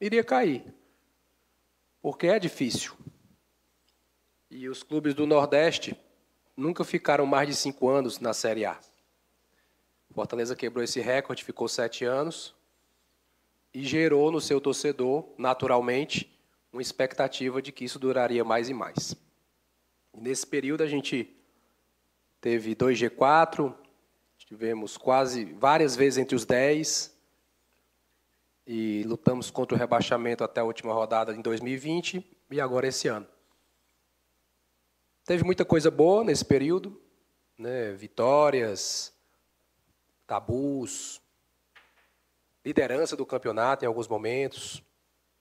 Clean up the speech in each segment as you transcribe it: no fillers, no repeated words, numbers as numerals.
iria cair, porque é difícil. E os clubes do Nordeste nunca ficaram mais de 5 anos na Série A. Fortaleza quebrou esse recorde, ficou 7 anos e gerou no seu torcedor, naturalmente, uma expectativa de que isso duraria mais e mais. E nesse período a gente teve 2 G4, tivemos várias vezes entre os 10 e lutamos contra o rebaixamento até a última rodada em 2020 e agora esse ano. Teve muita coisa boa nesse período, né? Vitórias, tabus, liderança do campeonato em alguns momentos,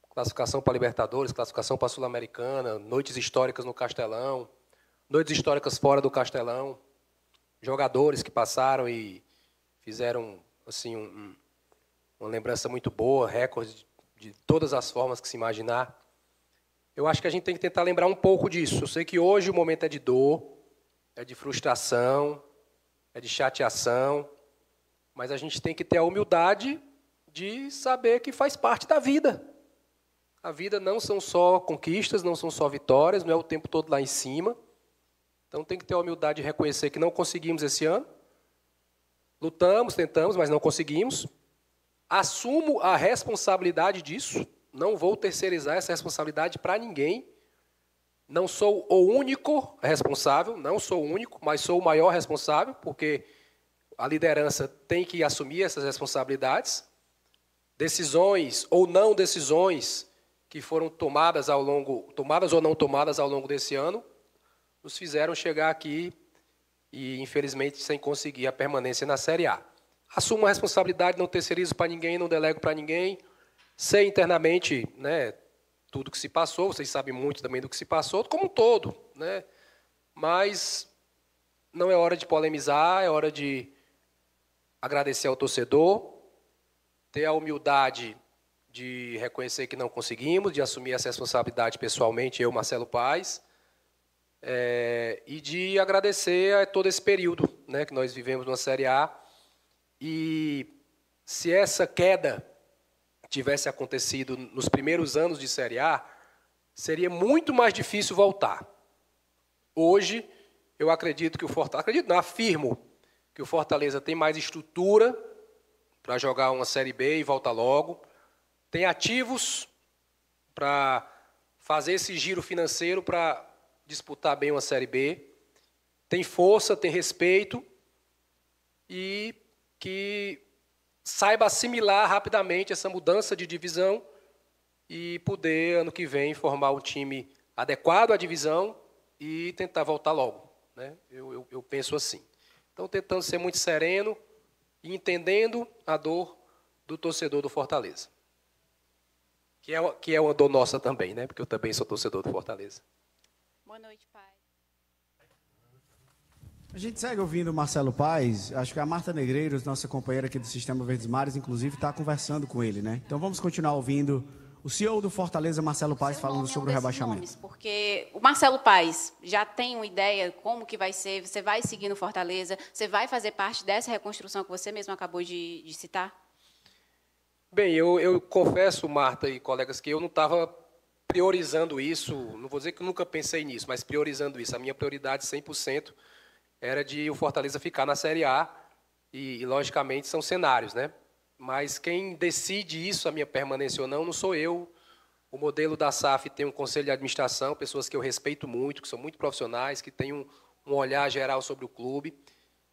classificação para a Libertadores, classificação para a Sul-Americana, noites históricas no Castelão, noites históricas fora do Castelão, jogadores que passaram e fizeram assim, uma lembrança muito boa, recorde de todas as formas que se imaginar. Eu acho que a gente tem que tentar lembrar um pouco disso. Eu sei que hoje o momento é de dor, é de frustração, é de chateação, mas a gente tem que ter a humildade de saber que faz parte da vida. A vida não são só conquistas, não são só vitórias, não é o tempo todo lá em cima. Então tem que ter a humildade de reconhecer que não conseguimos esse ano. Lutamos, tentamos, mas não conseguimos. Assumo a responsabilidade disso. Não vou terceirizar essa responsabilidade para ninguém. Não sou o único responsável, não sou o único, mas sou o maior responsável, porque a liderança tem que assumir essas responsabilidades. Decisões ou não decisões que foram tomadas ou não tomadas ao longo desse ano, nos fizeram chegar aqui e, infelizmente, sem conseguir a permanência na Série A. Assumo a responsabilidade, não terceirizo para ninguém, não delego para ninguém. Sei internamente, né, tudo que se passou, vocês sabem muito também do que se passou, como um todo, né? Mas não é hora de polemizar, é hora de agradecer ao torcedor, ter a humildade de reconhecer que não conseguimos, de assumir essa responsabilidade pessoalmente, eu, Marcelo Paes, e de agradecer a todo esse período, né, que nós vivemos na Série A. E se essa queda tivesse acontecido nos primeiros anos de Série A, seria muito mais difícil voltar. Hoje, eu acredito que afirmo que o Fortaleza tem mais estrutura para jogar uma Série B e voltar logo, tem ativos para fazer esse giro financeiro para disputar bem uma Série B, tem força, tem respeito e que saiba assimilar rapidamente essa mudança de divisão e poder, ano que vem, formar um time adequado à divisão e tentar voltar logo, né? Eu penso assim. Então, tentando ser muito sereno e entendendo a dor do torcedor do Fortaleza. Que é uma dor nossa também, né? Porque eu também sou torcedor do Fortaleza. Boa noite, pai. A gente segue ouvindo o Marcelo Paes. Acho que a Marta Negreiros, nossa companheira aqui do Sistema Verdes Mares, inclusive, está conversando com ele, né? Então vamos continuar ouvindo o CEO do Fortaleza, Marcelo Paes, falando sobre o rebaixamento. Nomes, porque o Marcelo Paes já tem uma ideia como que vai ser? Você vai seguir no Fortaleza? Você vai fazer parte dessa reconstrução que você mesmo acabou de citar? Bem, eu confesso, Marta e colegas, que eu não estava priorizando isso, não vou dizer que eu nunca pensei nisso, mas priorizando isso. A minha prioridade 100% era de o Fortaleza ficar na Série A e, logicamente, são cenários, né? Mas quem decide isso, a minha permanência ou não sou eu. O modelo da SAF tem um conselho de administração, pessoas que eu respeito muito, que são muito profissionais, que têm um olhar geral sobre o clube.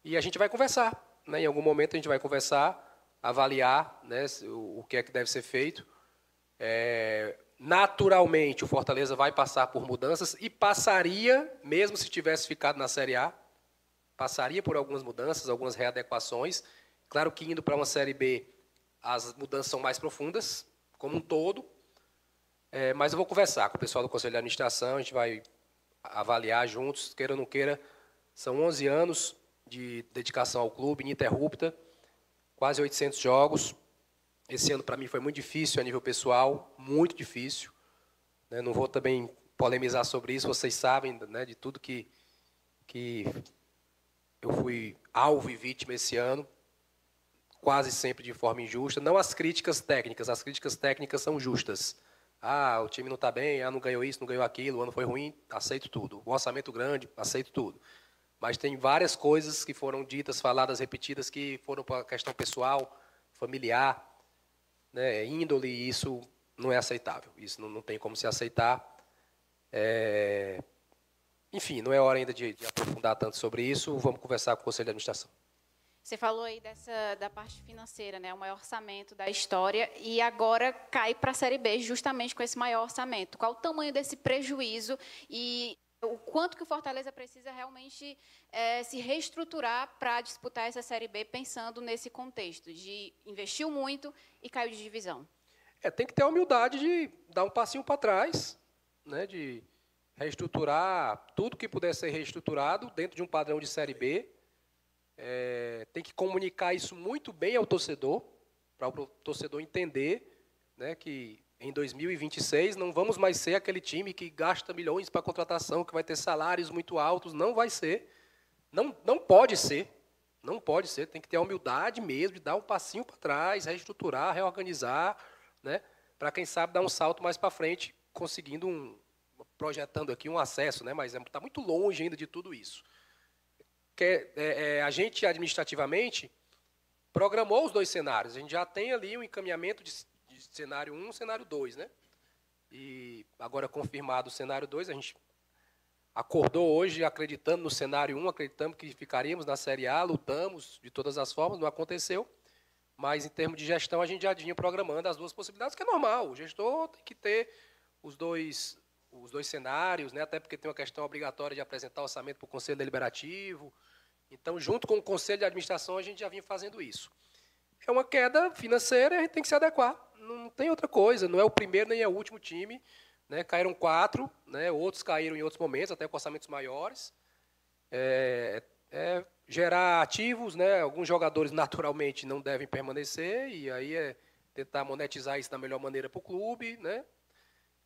E a gente vai conversar, né? Em algum momento a gente vai conversar, avaliar, né, o que é que deve ser feito. Naturalmente, o Fortaleza vai passar por mudanças e passaria, mesmo se tivesse ficado na Série A, passaria por algumas mudanças, algumas readequações. Claro que indo para uma Série B, as mudanças são mais profundas, como um todo. Mas eu vou conversar com o pessoal do Conselho de Administração, a gente vai avaliar juntos, queira ou não queira. São 11 anos de dedicação ao clube, ininterrupta, quase 800 jogos. Esse ano, para mim, foi muito difícil a nível pessoal, muito difícil. Não vou também polemizar sobre isso, vocês sabem, né, de tudo que eu fui alvo e vítima esse ano, quase sempre de forma injusta, não as críticas técnicas são justas. O time não está bem, não ganhou isso, não ganhou aquilo, o ano foi ruim, aceito tudo. O orçamento grande, aceito tudo. Mas tem várias coisas que foram ditas, faladas, repetidas, que foram para a questão pessoal, familiar, né, índole, e isso não é aceitável. Isso não tem como se aceitar. Enfim, não é hora ainda de aprofundar tanto sobre isso, vamos conversar com o Conselho de Administração. Você falou aí da parte financeira, né, o maior orçamento da história, e agora cai para a Série B justamente com esse maior orçamento. Qual o tamanho desse prejuízo e o quanto que o Fortaleza precisa realmente se reestruturar para disputar essa Série B, pensando nesse contexto de investiu muito e caiu de divisão? Tem que ter a humildade de dar um passinho para trás, né, de reestruturar tudo que puder ser reestruturado dentro de um padrão de Série B. Tem que comunicar isso muito bem ao torcedor, para o torcedor entender, né, que em 2026 não vamos mais ser aquele time que gasta milhões para contratação, que vai ter salários muito altos. Não vai ser. Não pode ser. Não pode ser. Tem que ter a humildade mesmo de dar um passinho para trás, reestruturar, reorganizar, né, para, quem sabe, dar um salto mais para frente, conseguindo projetando aqui um acesso, né, mas está muito longe ainda de tudo isso. A gente, administrativamente, programou os 2 cenários. A gente já tem ali um encaminhamento de cenário 1 e cenário 2. Né? E agora, confirmado o cenário 2, a gente acordou hoje acreditando no cenário 1, acreditamos que ficaríamos na Série A, lutamos de todas as formas, não aconteceu. Mas, em termos de gestão, a gente já vinha programando as 2 possibilidades, que é normal. O gestor tem que ter os dois cenários, né? Até porque tem uma questão obrigatória de apresentar orçamento para o Conselho Deliberativo. Então, junto com o Conselho de Administração, a gente já vinha fazendo isso. É uma queda financeira e a gente tem que se adequar. Não tem outra coisa, não é o primeiro nem é o último time. Né? Caíram 4, né? Outros caíram em outros momentos, até com orçamentos maiores. Gerar ativos, né? Alguns jogadores naturalmente não devem permanecer, e aí tentar monetizar isso da melhor maneira para o clube, né?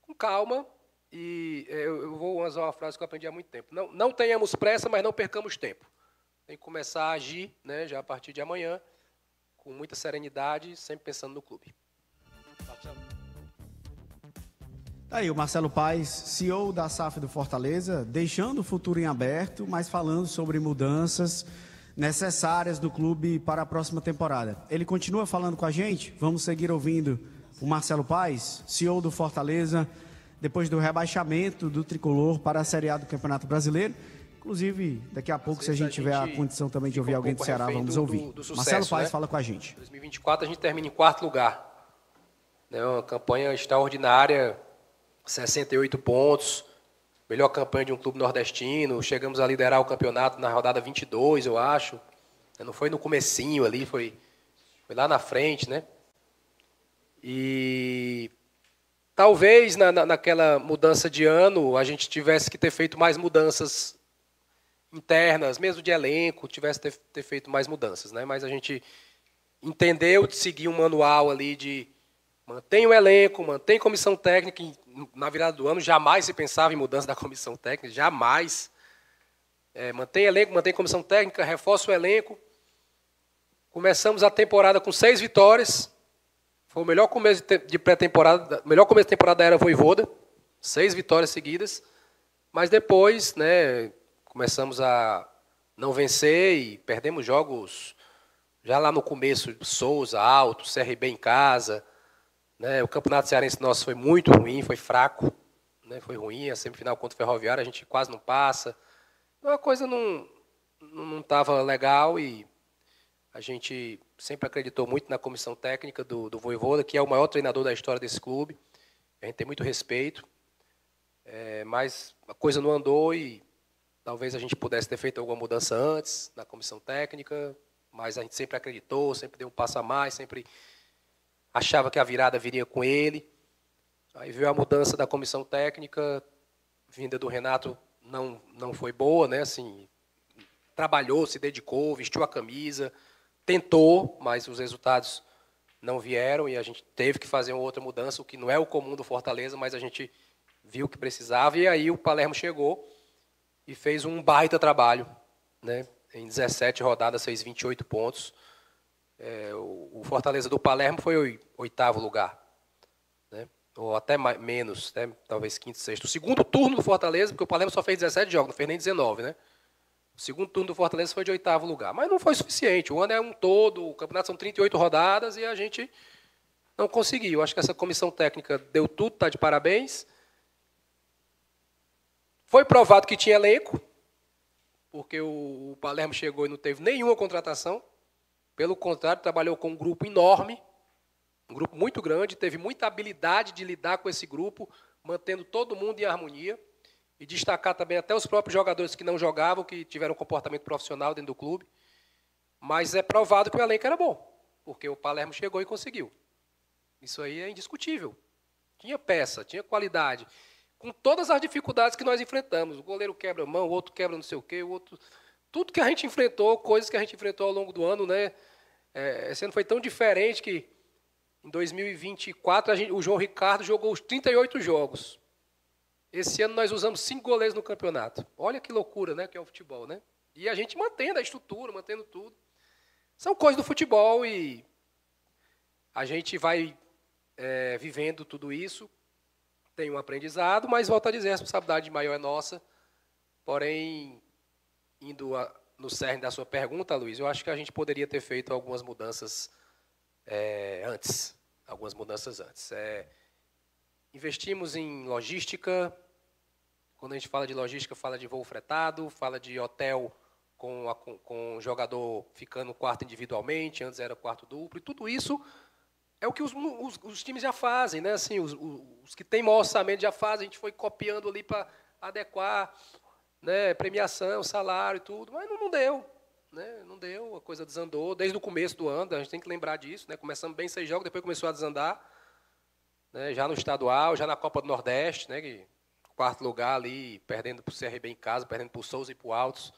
Com calma. E eu vou usar uma frase que eu aprendi há muito tempo. Não tenhamos pressa, mas não percamos tempo. Tem que começar a agir, né, já a partir de amanhã, com muita serenidade, sempre pensando no clube. Aí o Marcelo Paes, CEO da SAF do Fortaleza, deixando o futuro em aberto, mas falando sobre mudanças necessárias do clube para a próxima temporada. Ele continua falando com a gente? Vamos seguir ouvindo o Marcelo Paes, CEO do Fortaleza, depois do rebaixamento do Tricolor para a Série A do Campeonato Brasileiro. Inclusive, daqui a pouco, se a gente tiver a condição também de ouvir alguém do Ceará, vamos ouvir. Do sucesso, Marcelo Paes, né? Fala com a gente. Em 2024, a gente termina em 4º lugar. É uma campanha extraordinária, 68 pontos, melhor campanha de um clube nordestino. Chegamos a liderar o campeonato na rodada 22, eu acho. Não foi no comecinho ali, foi lá na frente, né? E talvez naquela mudança de ano a gente tivesse que ter feito mais mudanças internas, mesmo de elenco, tivesse ter feito mais mudanças, né? Mas a gente entendeu de seguir um manual ali de mantém o elenco, mantém comissão técnica. Na virada do ano jamais se pensava em mudança da comissão técnica, jamais. Mantém elenco, mantém comissão técnica, reforça o elenco. Começamos a temporada com 6 vitórias. Foi o melhor começo de pré-temporada, melhor começo de temporada da era Vojvoda, 6 vitórias seguidas. Mas depois, né, começamos a não vencer e perdemos jogos já lá no começo, Souza, Alto, CRB em casa. Né, o Campeonato Cearense nosso foi muito ruim, foi fraco, né, foi ruim. A semifinal contra o Ferroviário a gente quase não passa. Então a coisa não estava legal e a gente sempre acreditou muito na comissão técnica do Vojvoda, que é o maior treinador da história desse clube. A gente tem muito respeito, mas a coisa não andou e talvez a gente pudesse ter feito alguma mudança antes na comissão técnica, mas a gente sempre acreditou, sempre deu um passo a mais, sempre achava que a virada viria com ele. Aí veio a mudança da comissão técnica, vinda do Renato não foi boa, né? Assim, trabalhou, se dedicou, vestiu a camisa, tentou, mas os resultados não vieram e a gente teve que fazer uma outra mudança, o que não é o comum do Fortaleza, mas a gente viu que precisava. E aí o Palermo chegou e fez um baita trabalho, né? Em 17 rodadas fez 28 pontos. O Fortaleza do Palermo foi oitavo lugar, né? Ou até menos, né? Talvez quinto, sexto. O segundo turno do Fortaleza, porque o Palermo só fez 17 jogos, não fez nem 19, né? O segundo turno do Fortaleza foi de oitavo lugar. Mas não foi suficiente. O ano é um todo, o campeonato são 38 rodadas e a gente não conseguiu. Acho que essa comissão técnica deu tudo, está de parabéns. Foi provado que tinha elenco, porque o Palermo chegou e não teve nenhuma contratação. Pelo contrário, trabalhou com um grupo enorme, um grupo muito grande, teve muita habilidade de lidar com esse grupo, mantendo todo mundo em harmonia. E destacar também até os próprios jogadores que não jogavam, que tiveram um comportamento profissional dentro do clube. Mas é provado que o elenco era bom, porque o Palermo chegou e conseguiu. Isso aí é indiscutível. Tinha peça, tinha qualidade. Com todas as dificuldades que nós enfrentamos. O goleiro quebra a mão, o outro quebra não sei o quê, o outro... Tudo que a gente enfrentou, coisas que a gente enfrentou ao longo do ano, né? Esse ano foi tão diferente que em 2024 o João Ricardo jogou os 38 jogos. Esse ano nós usamos 5 goleiros no campeonato. Olha que loucura, né, que é o futebol, né? E a gente mantendo a estrutura, mantendo tudo. São coisas do futebol e a gente vai vivendo tudo isso. Tem um aprendizado, mas volto a dizer, a responsabilidade maior é nossa. Porém, indo no cerne da sua pergunta, Luiz, eu acho que a gente poderia ter feito algumas mudanças antes. Algumas mudanças antes. Investimos em logística. Quando a gente fala de logística, fala de voo fretado, fala de hotel com o jogador ficando no quarto individualmente, antes era quarto duplo, e tudo isso é o que os times já fazem, né? Assim, os que têm maior orçamento já fazem, a gente foi copiando ali para adequar, né? Premiação, salário e tudo, mas não deu. Né? Não deu, a coisa desandou desde o começo do ano, a gente tem que lembrar disso, né? Começamos bem 6 jogos, depois começou a desandar, né? Já no estadual, já na Copa do Nordeste, né? Que, quarto lugar ali, perdendo para o CRB em casa, perdendo para o Souza e para o Altos.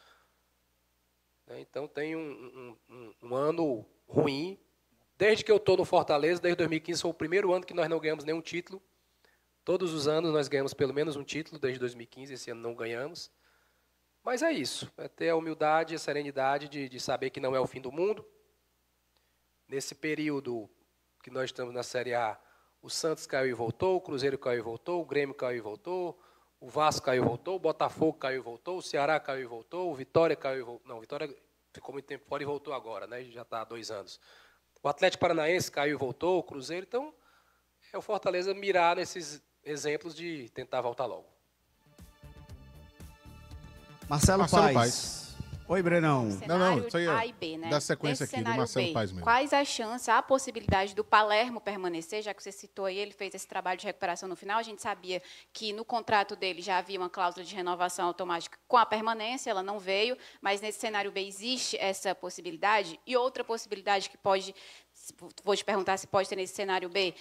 Então tem um ano ruim. Desde que eu estou no Fortaleza, desde 2015, foi o primeiro ano que nós não ganhamos nenhum título. Todos os anos nós ganhamos pelo menos um título, desde 2015, esse ano não ganhamos. Mas é isso, é ter a humildade, a serenidade de saber que não é o fim do mundo. Nesse período que nós estamos na Série A, o Santos caiu e voltou, o Cruzeiro caiu e voltou, o Grêmio caiu e voltou, o Vasco caiu e voltou, o Botafogo caiu e voltou, o Ceará caiu e voltou, o Vitória caiu e voltou. Não, o Vitória ficou muito tempo fora e voltou agora, né? Já está há 2 anos. O Atlético Paranaense caiu e voltou, o Cruzeiro. Então, é o Fortaleza mirar nesses exemplos de tentar voltar logo. Marcelo Paes. Oi, Brenão. Não, isso aí é A e B, né? Da sequência Nesse aqui, do Marcelo B, Paes mesmo. quais as chances, a possibilidade do Palermo permanecer, já que você citou aí, ele fez esse trabalho de recuperação no final, a gente sabia que no contrato dele já havia uma cláusula de renovação automática com a permanência, ela não veio, mas nesse cenário B existe essa possibilidade? E outra possibilidade que pode, vou te perguntar se pode ter nesse cenário B,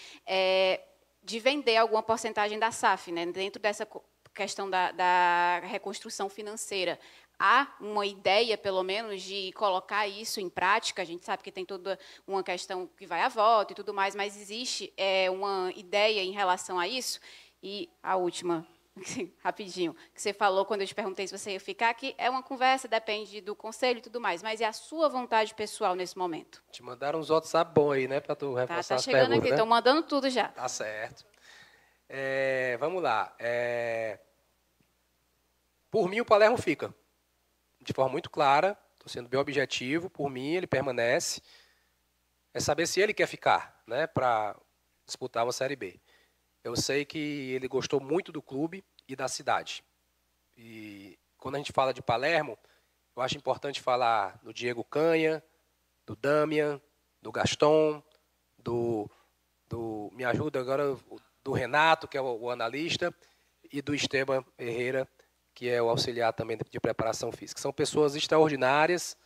de vender alguma porcentagem da SAF, né? Dentro dessa questão da reconstrução financeira. Há uma ideia, pelo menos, de colocar isso em prática? A gente sabe que tem toda uma questão que vai à volta e tudo mais, mas existe uma ideia em relação a isso? E a última, rapidinho, que você falou quando eu te perguntei se você ia ficar, que é uma conversa, depende do conselho e tudo mais, mas é a sua vontade pessoal nesse momento? Te mandaram uns WhatsApp bons aí, né, para tu reforçar Tá as chegando perguntas, aqui, né? estão mandando tudo já. Tá certo. Vamos lá. Por mim, o Palermo fica. De forma muito clara, estou sendo bem objetivo, por mim ele permanece. É saber se ele quer ficar, né, para disputar uma Série B. Eu sei que ele gostou muito do clube e da cidade. E quando a gente fala de Palermo, eu acho importante falar do Diego Canha, do Damian, do Gaston, me ajuda agora, do Renato, que é o analista, e do Esteban Herrera, que é o auxiliar também de preparação física. São pessoas extraordinárias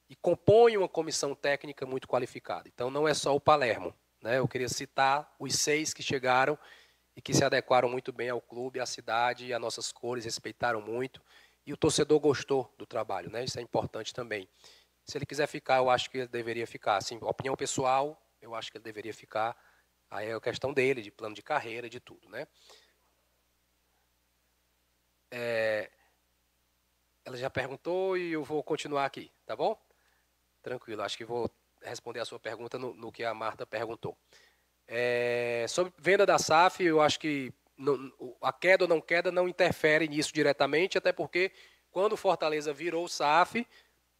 e compõem uma comissão técnica muito qualificada. Então, não é só o Palermo, né? Eu queria citar os 6 que chegaram e que se adequaram muito bem ao clube, à cidade, às nossas cores, respeitaram muito. E o torcedor gostou do trabalho, né? Isso é importante também. Se ele quiser ficar, eu acho que ele deveria ficar. Assim, opinião pessoal, eu acho que ele deveria ficar. Aí é a questão dele, de plano de carreira, de tudo, né? Ela já perguntou e eu vou continuar aqui, tá bom? Tranquilo, acho que vou responder a sua pergunta no que a Marta perguntou. Sobre venda da SAF, eu acho que a queda ou não queda não interfere nisso diretamente, até porque quando o Fortaleza virou SAF,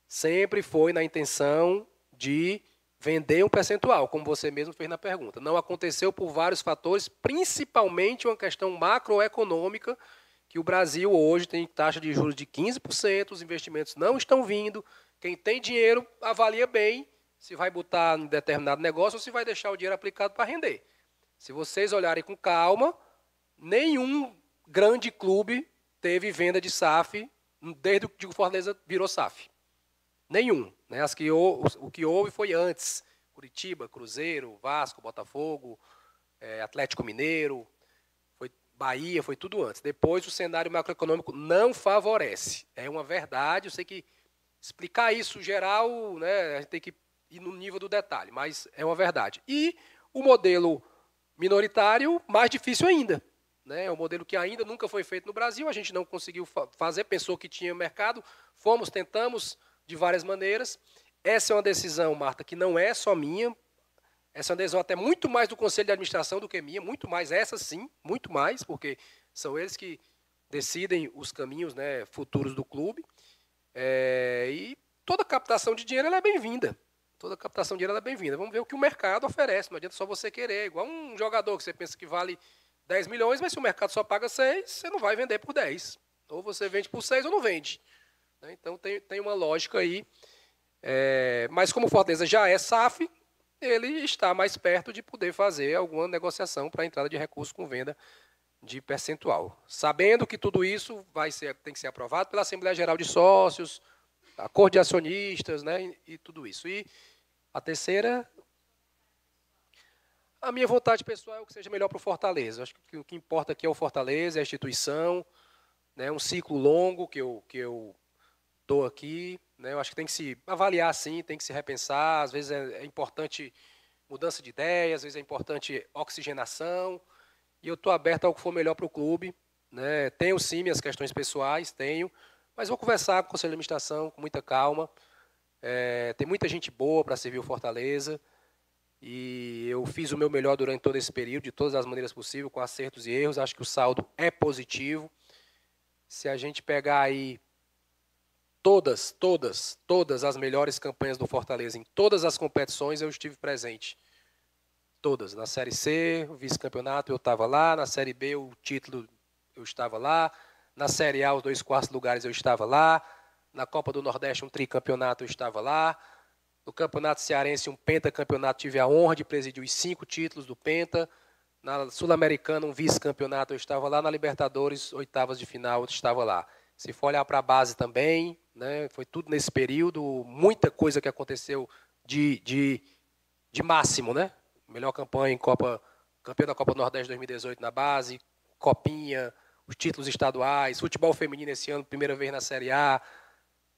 sempre foi na intenção de vender um percentual, como você mesmo fez na pergunta. Não aconteceu por vários fatores, principalmente uma questão macroeconômica, que o Brasil hoje tem taxa de juros de 15%, os investimentos não estão vindo, quem tem dinheiro avalia bem se vai botar em determinado negócio ou se vai deixar o dinheiro aplicado para render. Se vocês olharem com calma, nenhum grande clube teve venda de SAF desde que o Fortaleza virou SAF. Nenhum. Né? O que houve foi antes. Curitiba, Cruzeiro, Vasco, Botafogo, Atlético Mineiro, Bahia, foi tudo antes. Depois o cenário macroeconômico não favorece. É uma verdade, eu sei que explicar isso geral, né, a gente tem que ir no nível do detalhe, mas é uma verdade. E o modelo minoritário, mais difícil ainda. Né, é um modelo que ainda nunca foi feito no Brasil, a gente não conseguiu fazer, pensou que tinha mercado, tentamos de várias maneiras. Essa é uma decisão, Marta, que não é só minha, essa é uma decisão até muito mais do Conselho de Administração do que minha, muito mais, essa sim, muito mais, porque são eles que decidem os caminhos, né, futuros do clube. E toda captação de dinheiro ela é bem-vinda. Toda captação de dinheiro ela é bem-vinda. Vamos ver o que o mercado oferece, não adianta só você querer. Igual um jogador que você pensa que vale 10 milhões, mas se o mercado só paga 6, você não vai vender por 10. Ou você vende por 6 ou não vende. Então tem uma lógica aí. Mas como o Fortaleza já é SAF, ele está mais perto de poder fazer alguma negociação para a entrada de recursos com venda de percentual. Sabendo que tudo isso tem que ser aprovado pela Assembleia Geral de Sócios, a Acordo de Acionistas, né, e tudo isso. E a terceira, a minha vontade pessoal é que seja melhor para o Fortaleza. Acho que o que importa aqui é o Fortaleza, é a instituição, né, um ciclo longo que eu estou aqui. Eu acho que tem que se avaliar, sim, tem que se repensar. Às vezes é importante mudança de ideia, às vezes é importante oxigenação. E eu estou aberto ao que for melhor para o clube. Né? Tenho, sim, minhas questões pessoais, mas vou conversar com o Conselho de Administração com muita calma. Tem muita gente boa para servir o Fortaleza. E eu fiz o meu melhor durante todo esse período, de todas as maneiras possíveis, com acertos e erros. Acho que o saldo é positivo. Se a gente pegar aí todas as melhores campanhas do Fortaleza, em todas as competições eu estive presente. Todas. Na Série C, o vice-campeonato, eu estava lá. Na Série B, o título, eu estava lá. Na Série A, os 2 quartos lugares, eu estava lá. Na Copa do Nordeste, um tricampeonato, eu estava lá. No Campeonato Cearense, um pentacampeonato, tive a honra de presidir os 5 títulos do Penta. Na Sul-Americana, um vice-campeonato, eu estava lá. Na Libertadores, 8ª de final, eu estava lá. Se for olhar para a base também, né, foi tudo nesse período, muita coisa que aconteceu de máximo, né? Melhor campanha em campeão da Copa do Nordeste 2018 na base, Copinha, os títulos estaduais, futebol feminino esse ano, primeira vez na Série A,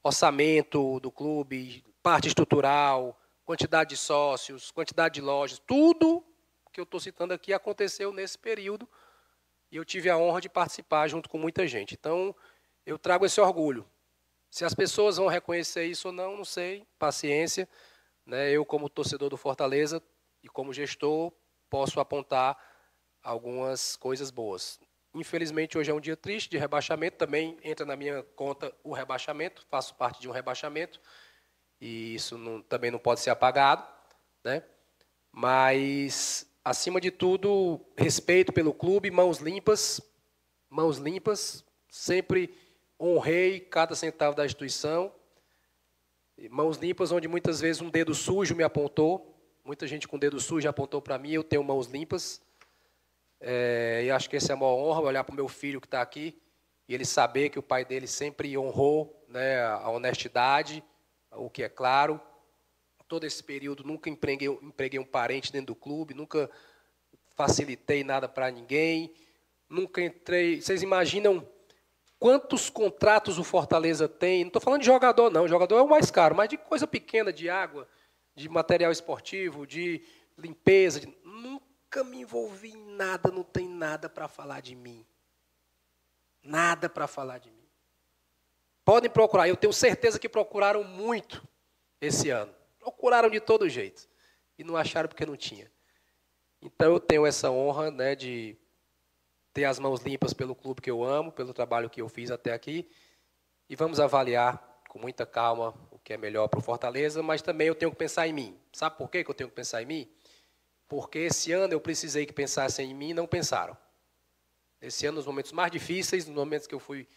orçamento do clube, parte estrutural, quantidade de sócios, quantidade de lojas, tudo que eu estou citando aqui aconteceu nesse período e eu tive a honra de participar junto com muita gente. Então, eu trago esse orgulho. Se as pessoas vão reconhecer isso ou não, não sei, paciência. Né? Eu, como torcedor do Fortaleza e como gestor, posso apontar algumas coisas boas. Infelizmente, hoje é um dia triste de rebaixamento, também entra na minha conta o rebaixamento, faço parte de um rebaixamento, e isso também não pode ser apagado. Né? Mas, acima de tudo, respeito pelo clube, mãos limpas, sempre honrei cada centavo da instituição. Mãos limpas, onde muitas vezes um dedo sujo me apontou. Muita gente com dedo sujo apontou para mim, eu tenho mãos limpas. E acho que essa é a maior honra, olhar para o meu filho que está aqui, e ele saber que o pai dele sempre honrou, né, a honestidade, o que é claro. Todo esse período nunca empreguei um parente dentro do clube, nunca facilitei nada para ninguém, nunca entrei... Vocês imaginam quantos contratos o Fortaleza tem? Não estou falando de jogador, não. O jogador é o mais caro, mas de coisa pequena, de água, de material esportivo, de limpeza. Nunca me envolvi em nada, não tem nada para falar de mim. Nada para falar de mim. Podem procurar, eu tenho certeza que procuraram muito esse ano. procuraram de todo jeito e não acharam porque não tinha. Então eu tenho essa honra, né, de ter as mãos limpas pelo clube que eu amo, pelo trabalho que eu fiz até aqui, e vamos avaliar com muita calma o que é melhor para o Fortaleza, mas também eu tenho que pensar em mim. Sabe por que eu tenho que pensar em mim? Porque esse ano eu precisei que pensassem em mim e não pensaram. Esse ano, nos momentos mais difíceis, nos momentos que eu fui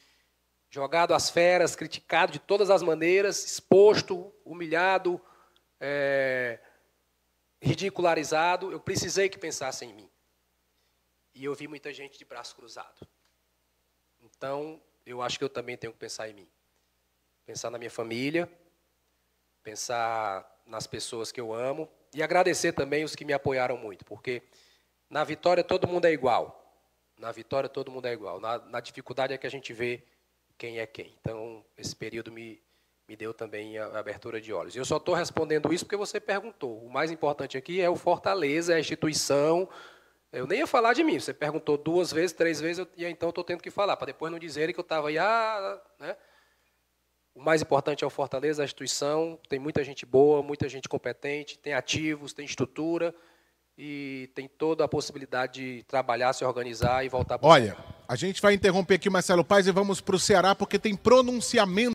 jogado às feras, criticado de todas as maneiras, exposto, humilhado, ridicularizado, eu precisei que pensassem em mim. E eu vi muita gente de braço cruzado. Então, eu acho que eu também tenho que pensar em mim. Pensar na minha família, pensar nas pessoas que eu amo e agradecer também os que me apoiaram muito, porque na vitória todo mundo é igual. Na vitória todo mundo é igual. Na dificuldade é que a gente vê quem é quem. Então, esse período me deu também a abertura de olhos. Eu só estou respondendo isso porque você perguntou. O mais importante aqui é o Fortaleza, é a instituição. Eu nem ia falar de mim. Você perguntou 2 vezes, 3 vezes, e então estou tendo que falar, para depois não dizerem que eu estava aí, né? O mais importante é o Fortaleza, a instituição. Tem muita gente boa, muita gente competente, tem ativos, tem estrutura e tem toda a possibilidade de trabalhar, se organizar e voltar para o Olha, a gente vai interromper aqui o Marcelo Paes e vamos para o Ceará, porque tem pronunciamento